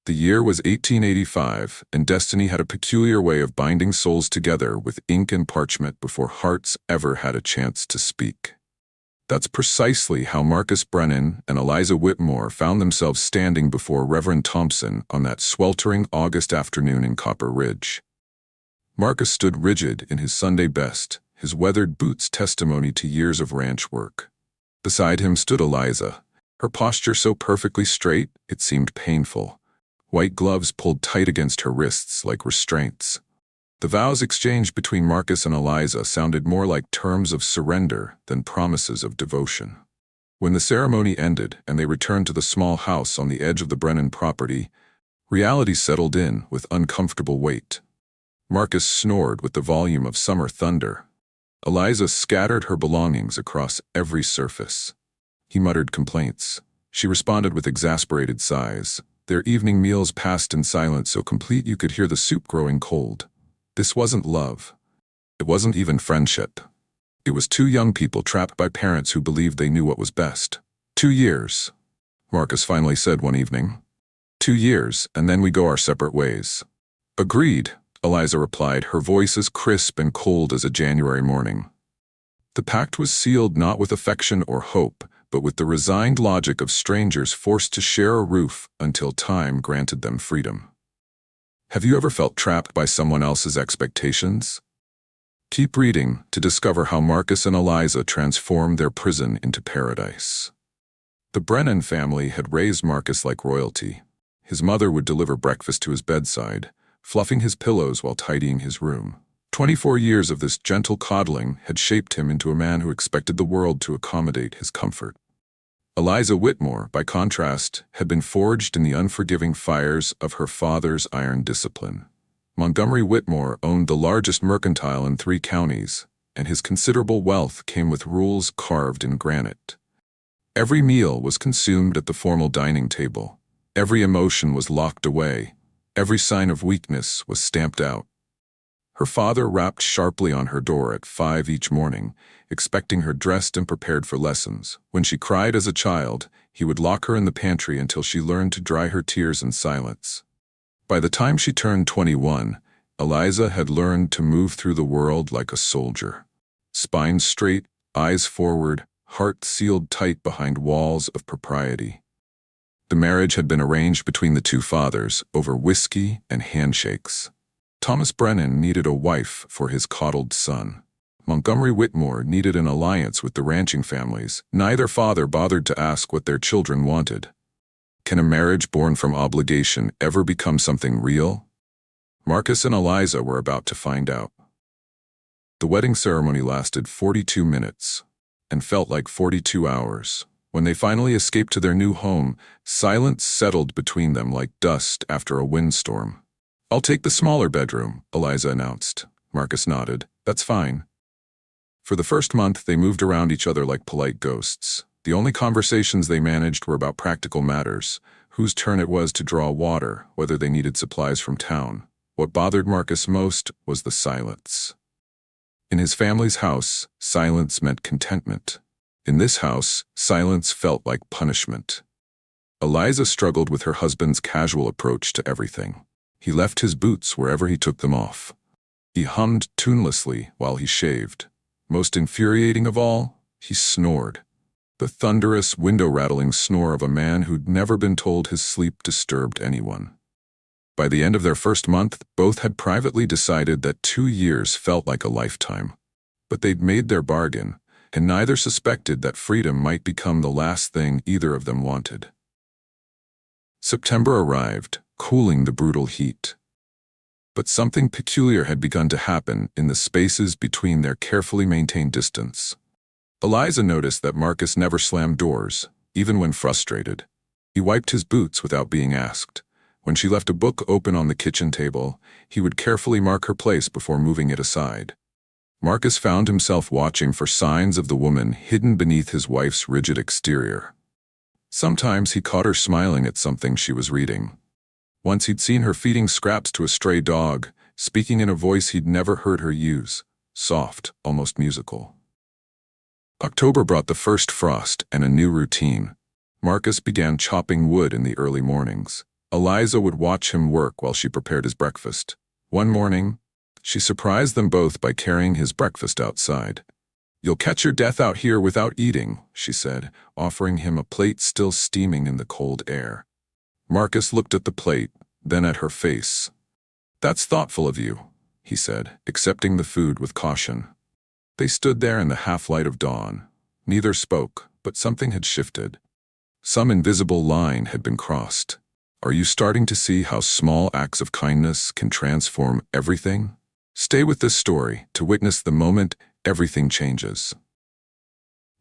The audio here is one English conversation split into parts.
The year was 1885, and destiny had a peculiar way of binding souls together with ink and parchment before hearts ever had a chance to speak. That's precisely how Marcus Brennan and Eliza Whitmore found themselves standing before Reverend Thompson on that sweltering August afternoon in Copper Ridge. Marcus stood rigid in his Sunday best, his weathered boots testimony to years of ranch work. Beside him stood Eliza, her posture so perfectly straight it seemed painful. White gloves pulled tight against her wrists like restraints. The vows exchanged between Marcus and Eliza sounded more like terms of surrender than promises of devotion. When the ceremony ended and they returned to the small house on the edge of the Brennan property, reality settled in with uncomfortable weight. Marcus snored with the volume of summer thunder. Eliza scattered her belongings across every surface. He muttered complaints. She responded with exasperated sighs. Their evening meals passed in silence so complete you could hear the soup growing cold. This wasn't love. It wasn't even friendship. It was two young people trapped by parents who believed they knew what was best. 2 years, Marcus finally said one evening. 2 years, and then we go our separate ways. Agreed, Eliza replied, her voice as crisp and cold as a January morning. The pact was sealed not with affection or hope, but with the resigned logic of strangers forced to share a roof until time granted them freedom. Have you ever felt trapped by someone else's expectations? Keep reading to discover how Marcus and Eliza transformed their prison into paradise. The Brennan family had raised Marcus like royalty. His mother would deliver breakfast to his bedside, fluffing his pillows while tidying his room. 24 years of this gentle coddling had shaped him into a man who expected the world to accommodate his comfort. Eliza Whitmore, by contrast, had been forged in the unforgiving fires of her father's iron discipline. Montgomery Whitmore owned the largest mercantile in 3 counties, and his considerable wealth came with rules carved in granite. Every meal was consumed at the formal dining table. Every emotion was locked away. Every sign of weakness was stamped out. Her father rapped sharply on her door at 5 each morning, expecting her dressed and prepared for lessons. When she cried as a child, he would lock her in the pantry until she learned to dry her tears in silence. By the time she turned 21, Eliza had learned to move through the world like a soldier. Spine straight, eyes forward, heart sealed tight behind walls of propriety. The marriage had been arranged between the two fathers over whiskey and handshakes. Thomas Brennan needed a wife for his coddled son. Montgomery Whitmore needed an alliance with the ranching families. Neither father bothered to ask what their children wanted. Can a marriage born from obligation ever become something real? Marcus and Eliza were about to find out. The wedding ceremony lasted 42 minutes and felt like 42 hours. When they finally escaped to their new home, silence settled between them like dust after a windstorm. I'll take the smaller bedroom, Eliza announced. Marcus nodded. That's fine. For the first month, they moved around each other like polite ghosts. The only conversations they managed were about practical matters, whose turn it was to draw water, whether they needed supplies from town. What bothered Marcus most was the silence. In his family's house, silence meant contentment. In this house, silence felt like punishment. Eliza struggled with her husband's casual approach to everything. He left his boots wherever he took them off. He hummed tunelessly while he shaved. Most infuriating of all, he snored. The thunderous, window-rattling snore of a man who'd never been told his sleep disturbed anyone. By the end of their first month, both had privately decided that 2 years felt like a lifetime. But they'd made their bargain, and neither suspected that freedom might become the last thing either of them wanted. September arrived, cooling the brutal heat. But something peculiar had begun to happen in the spaces between their carefully maintained distance. Eliza noticed that Marcus never slammed doors, even when frustrated. He wiped his boots without being asked. When she left a book open on the kitchen table, he would carefully mark her place before moving it aside. Marcus found himself watching for signs of the woman hidden beneath his wife's rigid exterior. Sometimes he caught her smiling at something she was reading. Once he'd seen her feeding scraps to a stray dog, speaking in a voice he'd never heard her use, soft, almost musical. October brought the first frost and a new routine. Marcus began chopping wood in the early mornings. Eliza would watch him work while she prepared his breakfast. One morning, she surprised them both by carrying his breakfast outside. "You'll catch your death out here without eating," she said, offering him a plate still steaming in the cold air. Marcus looked at the plate, then at her face. "That's thoughtful of you," he said, accepting the food with caution. They stood there in the half-light of dawn. Neither spoke, but something had shifted. Some invisible line had been crossed. Are you starting to see how small acts of kindness can transform everything? Stay with this story to witness the moment everything changes.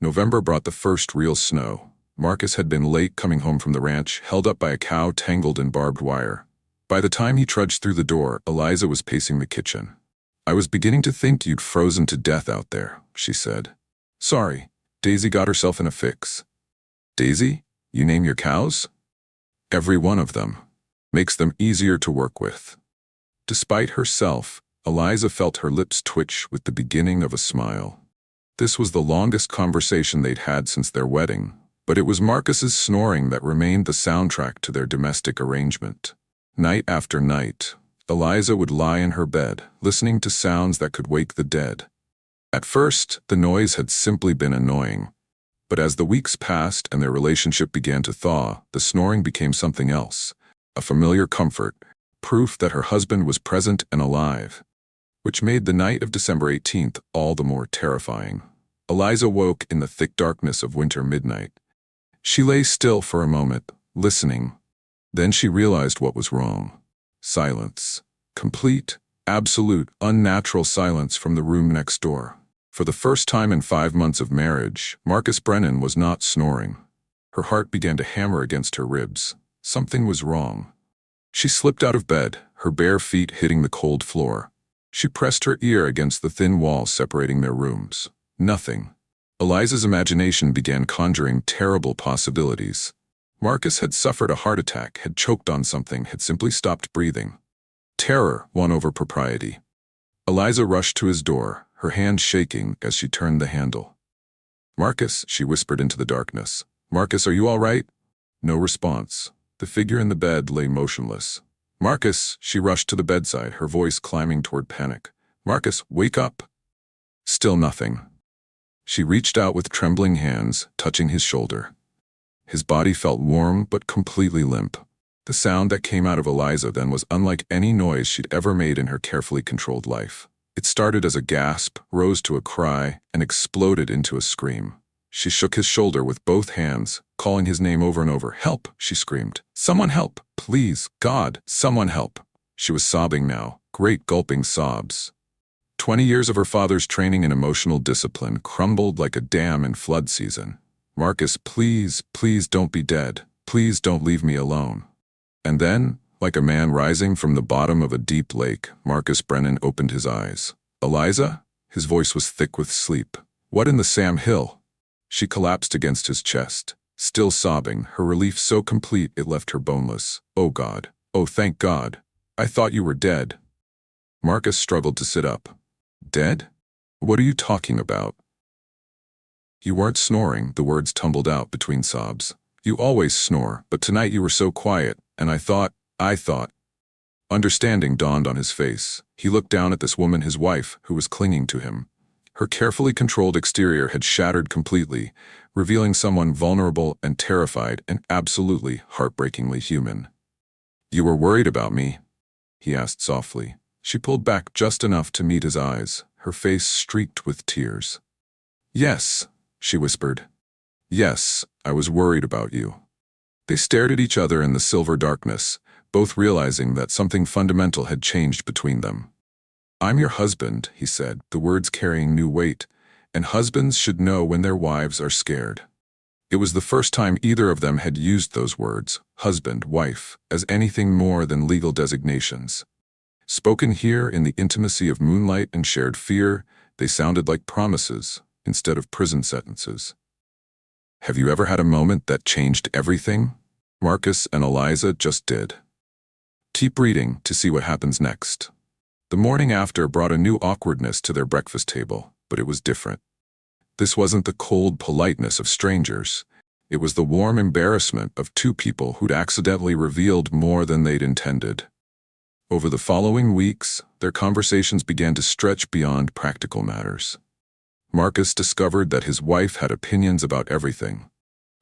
November brought the first real snow. Marcus had been late coming home from the ranch, held up by a cow tangled in barbed wire. By the time he trudged through the door, Eliza was pacing the kitchen. "I was beginning to think you'd frozen to death out there," she said. "Sorry, Daisy got herself in a fix." "Daisy? You name your cows?" "Every one of them. Makes them easier to work with." Despite herself, Eliza felt her lips twitch with the beginning of a smile. This was the longest conversation they'd had since their wedding, but it was Marcus's snoring that remained the soundtrack to their domestic arrangement. Night after night, Eliza would lie in her bed, listening to sounds that could wake the dead. At first, the noise had simply been annoying. But as the weeks passed and their relationship began to thaw, the snoring became something else, a familiar comfort, proof that her husband was present and alive, which made the night of December 18th all the more terrifying. Eliza woke in the thick darkness of winter midnight. She lay still for a moment, listening. Then she realized what was wrong. Silence. Complete, absolute, unnatural silence from the room next door. For the first time in 5 months of marriage, Marcus Brennan was not snoring. Her heart began to hammer against her ribs. Something was wrong. She slipped out of bed, her bare feet hitting the cold floor. She pressed her ear against the thin wall separating their rooms. Nothing. Eliza's imagination began conjuring terrible possibilities. Marcus had suffered a heart attack, had choked on something, had simply stopped breathing. Terror won over propriety. Eliza rushed to his door, her hand shaking as she turned the handle. "Marcus," she whispered into the darkness. "Marcus, are you all right?" No response. The figure in the bed lay motionless. "Marcus," she rushed to the bedside, her voice climbing toward panic. "Marcus, wake up." Still nothing. She reached out with trembling hands, touching his shoulder. His body felt warm but completely limp. The sound that came out of Eliza then was unlike any noise she'd ever made in her carefully controlled life. It started as a gasp, rose to a cry, and exploded into a scream. She shook his shoulder with both hands, calling his name over and over. "Help!" she screamed. "Someone help! Please, God, someone help!" She was sobbing now, great gulping sobs. 20 years of her father's training in emotional discipline crumbled like a dam in flood season. "Marcus, please, please don't be dead. Please don't leave me alone." And then, like a man rising from the bottom of a deep lake, Marcus Brennan opened his eyes. "Eliza?" His voice was thick with sleep. "What in the Sam Hill?" She collapsed against his chest, still sobbing, her relief so complete it left her boneless. "Oh God. Oh, thank God. I thought you were dead." Marcus struggled to sit up. "Dead? What are you talking about?" "You weren't snoring," the words tumbled out between sobs. "You always snore, but tonight you were so quiet, and I thought. Understanding dawned on his face. He looked down at this woman, his wife, who was clinging to him. Her carefully controlled exterior had shattered completely, revealing someone vulnerable and terrified and absolutely heartbreakingly human. "You were worried about me?" he asked softly. She pulled back just enough to meet his eyes, her face streaked with tears. "Yes," she whispered. "Yes, I was worried about you." They stared at each other in the silver darkness, both realizing that something fundamental had changed between them. "I'm your husband," he said, the words carrying new weight, "and husbands should know when their wives are scared." It was the first time either of them had used those words, husband, wife, as anything more than legal designations. Spoken here in the intimacy of moonlight and shared fear, they sounded like promises instead of prison sentences. Have you ever had a moment that changed everything? Marcus and Eliza just did. Keep reading to see what happens next. The morning after brought a new awkwardness to their breakfast table, but it was different. This wasn't the cold politeness of strangers. It was the warm embarrassment of two people who'd accidentally revealed more than they'd intended. Over the following weeks, their conversations began to stretch beyond practical matters. Marcus discovered that his wife had opinions about everything.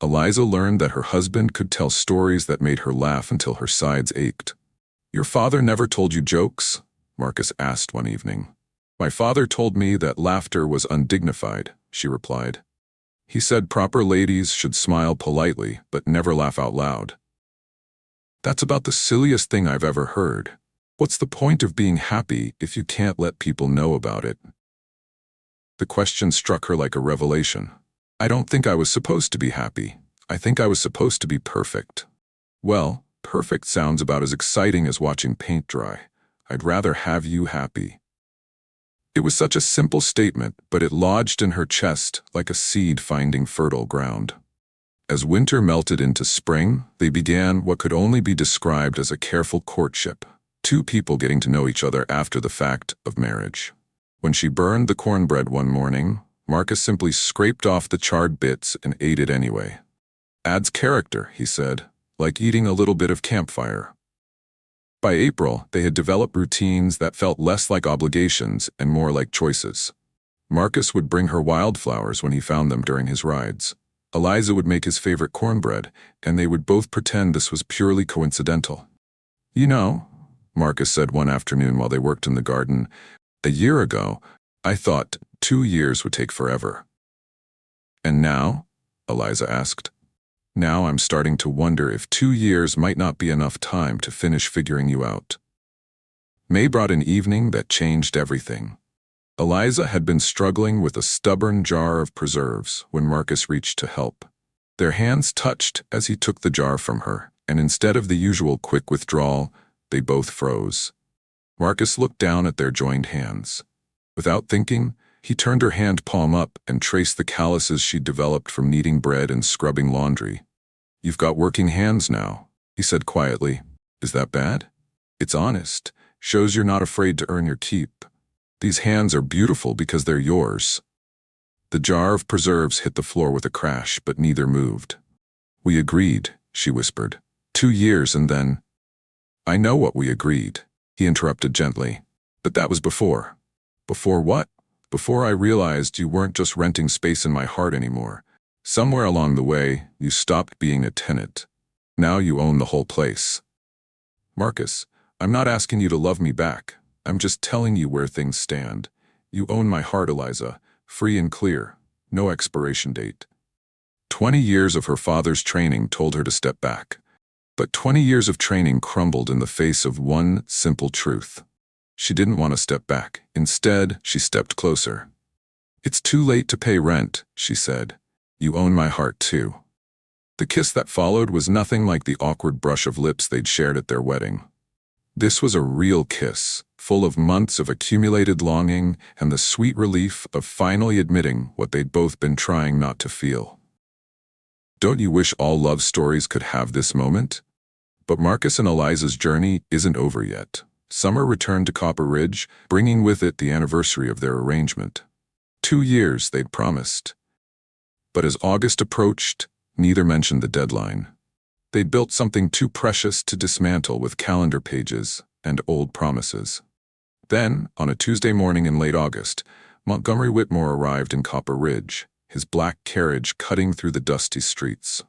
Eliza learned that her husband could tell stories that made her laugh until her sides ached. "Your father never told you jokes?" Marcus asked one evening. "My father told me that laughter was undignified," she replied. "He said proper ladies should smile politely but never laugh out loud." "That's about the silliest thing I've ever heard. What's the point of being happy if you can't let people know about it?" The question struck her like a revelation. "I don't think I was supposed to be happy. I think I was supposed to be perfect." "Well, perfect sounds about as exciting as watching paint dry. I'd rather have you happy." It was such a simple statement, but it lodged in her chest like a seed finding fertile ground. As winter melted into spring, they began what could only be described as a careful courtship, two people getting to know each other after the fact of marriage. When she burned the cornbread one morning, Marcus simply scraped off the charred bits and ate it anyway. "Adds character," he said, "like eating a little bit of campfire." By April, they had developed routines that felt less like obligations and more like choices. Marcus would bring her wildflowers when he found them during his rides. Eliza would make his favorite cornbread, and they would both pretend this was purely coincidental. "You know," Marcus said one afternoon while they worked in the garden, "a year ago, I thought 2 years would take forever." "And now?" Eliza asked. "Now I'm starting to wonder if 2 years might not be enough time to finish figuring you out." May brought an evening that changed everything. Eliza had been struggling with a stubborn jar of preserves when Marcus reached to help. Their hands touched as he took the jar from her, and instead of the usual quick withdrawal, they both froze. Marcus looked down at their joined hands. Without thinking, he turned her hand palm up and traced the calluses she'd developed from kneading bread and scrubbing laundry. "You've got working hands now," he said quietly. "Is that bad?" "It's honest. Shows you're not afraid to earn your keep. These hands are beautiful because they're yours." The jar of preserves hit the floor with a crash, but neither moved. "We agreed," she whispered. 2 years and then—" "I know what we agreed," he interrupted gently. "But that was before." "Before what?" "Before I realized you weren't just renting space in my heart anymore. Somewhere along the way, you stopped being a tenant. Now you own the whole place." "Marcus, I'm not asking you to love me back. I'm just telling you where things stand. You own my heart, Eliza, free and clear, no expiration date." 20 years of her father's training told her to step back. But 20 years of training crumbled in the face of one simple truth. She didn't want to step back. Instead, she stepped closer. "It's too late to pay rent," she said. "You own my heart too." The kiss that followed was nothing like the awkward brush of lips they'd shared at their wedding. This was a real kiss, full of months of accumulated longing and the sweet relief of finally admitting what they'd both been trying not to feel. Don't you wish all love stories could have this moment? But Marcus and Eliza's journey isn't over yet. Summer returned to Copper Ridge, bringing with it the anniversary of their arrangement. 2 years, they'd promised. But as August approached, neither mentioned the deadline. They'd built something too precious to dismantle with calendar pages and old promises. Then, on a Tuesday morning in late August, Montgomery Whitmore arrived in Copper Ridge, his black carriage cutting through the dusty streets.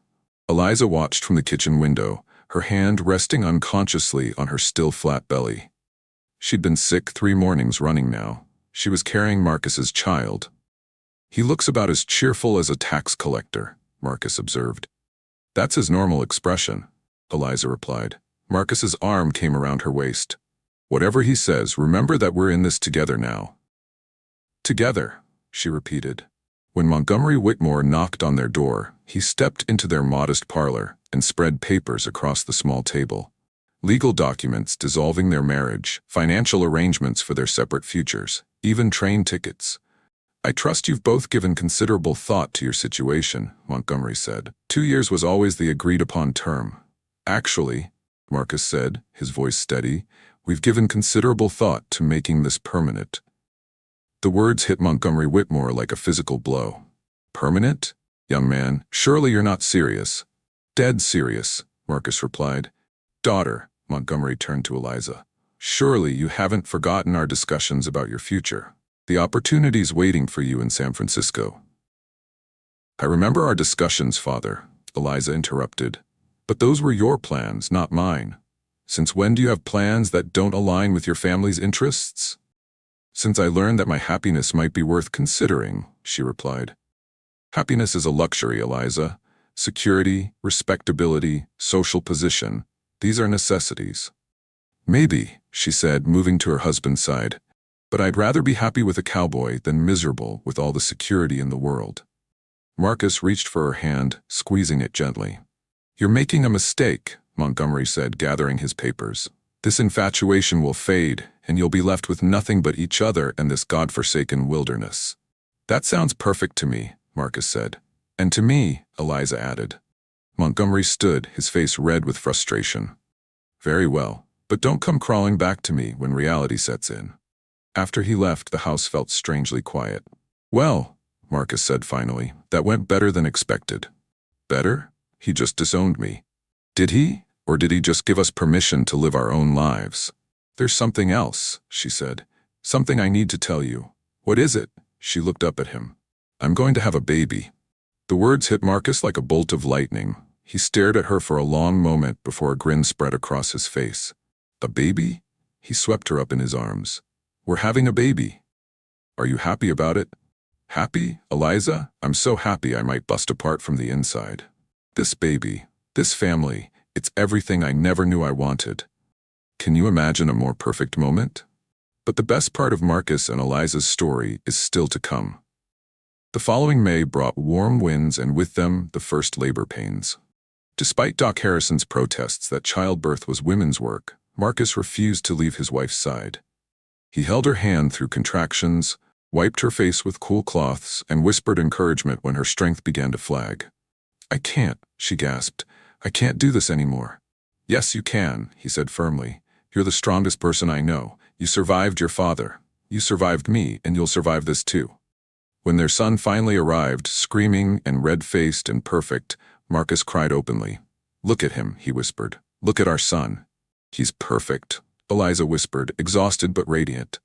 Eliza watched from the kitchen window, her hand resting unconsciously on her still flat belly. She'd been sick 3 mornings running now. She was carrying Marcus's child. "He looks about as cheerful as a tax collector," Marcus observed. "That's his normal expression," Eliza replied. Marcus's arm came around her waist. "Whatever he says, remember that we're in this together now." "Together," she repeated. When Montgomery Whitmore knocked on their door, he stepped into their modest parlor and spread papers across the small table. Legal documents dissolving their marriage, financial arrangements for their separate futures, even train tickets. "I trust you've both given considerable thought to your situation," Montgomery said. 2 years was always the agreed-upon term." "Actually," Marcus said, his voice steady, "we've given considerable thought to making this permanent." The words hit Montgomery Whitmore like a physical blow. "Permanent?" Young man, surely you're not serious. Dead serious, Marcus replied. Daughter, Montgomery turned to Eliza. Surely you haven't forgotten our discussions about your future. The opportunity's waiting for you in San Francisco. I remember our discussions, Father, Eliza interrupted. But those were your plans, not mine. Since when do you have plans that don't align with your family's interests? Since I learned that my happiness might be worth considering, she replied. Happiness is a luxury, Eliza. Security, respectability, social position, these are necessities. Maybe, she said, moving to her husband's side, but I'd rather be happy with a cowboy than miserable with all the security in the world. Marcus reached for her hand, squeezing it gently. You're making a mistake, Montgomery said, gathering his papers. This infatuation will fade, and you'll be left with nothing but each other and this godforsaken wilderness. That sounds perfect to me, Marcus said. And to me, Eliza added. Montgomery stood, his face red with frustration. Very well, but don't come crawling back to me when reality sets in. After he left, the house felt strangely quiet. Well, Marcus said finally, that went better than expected. Better? He just disowned me. Did he? Or did he just give us permission to live our own lives? There's something else, she said. Something I need to tell you. What is it? She looked up at him. I'm going to have a baby. The words hit Marcus like a bolt of lightning. He stared at her for a long moment before a grin spread across his face. A baby? He swept her up in his arms. We're having a baby. Are you happy about it? Happy, Eliza? I'm so happy I might bust apart from the inside. This baby, this family, it's everything I never knew I wanted. Can you imagine a more perfect moment? But the best part of Marcus and Eliza's story is still to come. The following May brought warm winds and with them the first labor pains. Despite Doc Harrison's protests that childbirth was women's work, Marcus refused to leave his wife's side. He held her hand through contractions, wiped her face with cool cloths, and whispered encouragement when her strength began to flag. I can't, she gasped. I can't do this anymore. Yes, you can, he said firmly. You're the strongest person I know. You survived your father. You survived me, and you'll survive this too. When their son finally arrived, screaming and red-faced and perfect, Marcus cried openly. Look at him, he whispered. Look at our son. He's perfect, Eliza whispered, exhausted but radiant.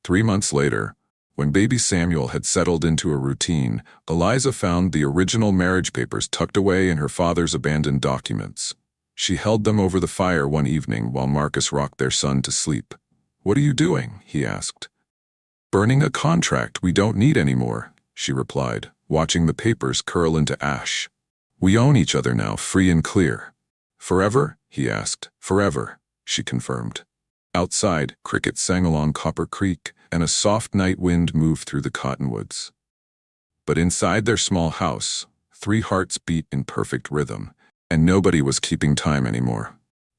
3 months later, when baby Samuel had settled into a routine, Eliza found the original marriage papers tucked away in her father's abandoned documents. She held them over the fire one evening while Marcus rocked their son to sleep. What are you doing? He asked. Burning a contract we don't need anymore, she replied, watching the papers curl into ash. We own each other now, free and clear. Forever? He asked. Forever, she confirmed. Outside, crickets sang along Copper Creek, and a soft night wind moved through the cottonwoods. But inside their small house, 3 hearts beat in perfect rhythm, and nobody was keeping time anymore.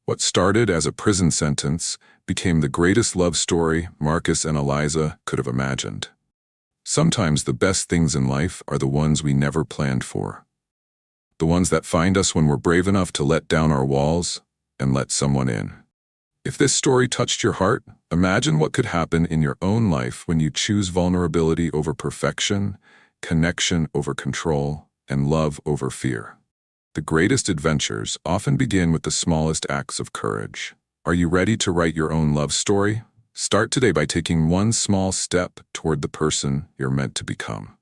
What started as a prison sentence became the greatest love story Marcus and Eliza could have imagined. Sometimes the best things in life are the ones we never planned for. The ones that find us when we're brave enough to let down our walls and let someone in. If this story touched your heart, imagine what could happen in your own life when you choose vulnerability over perfection, connection over control, and love over fear. The greatest adventures often begin with the smallest acts of courage. Are you ready to write your own love story? Start today by taking one small step toward the person you're meant to become.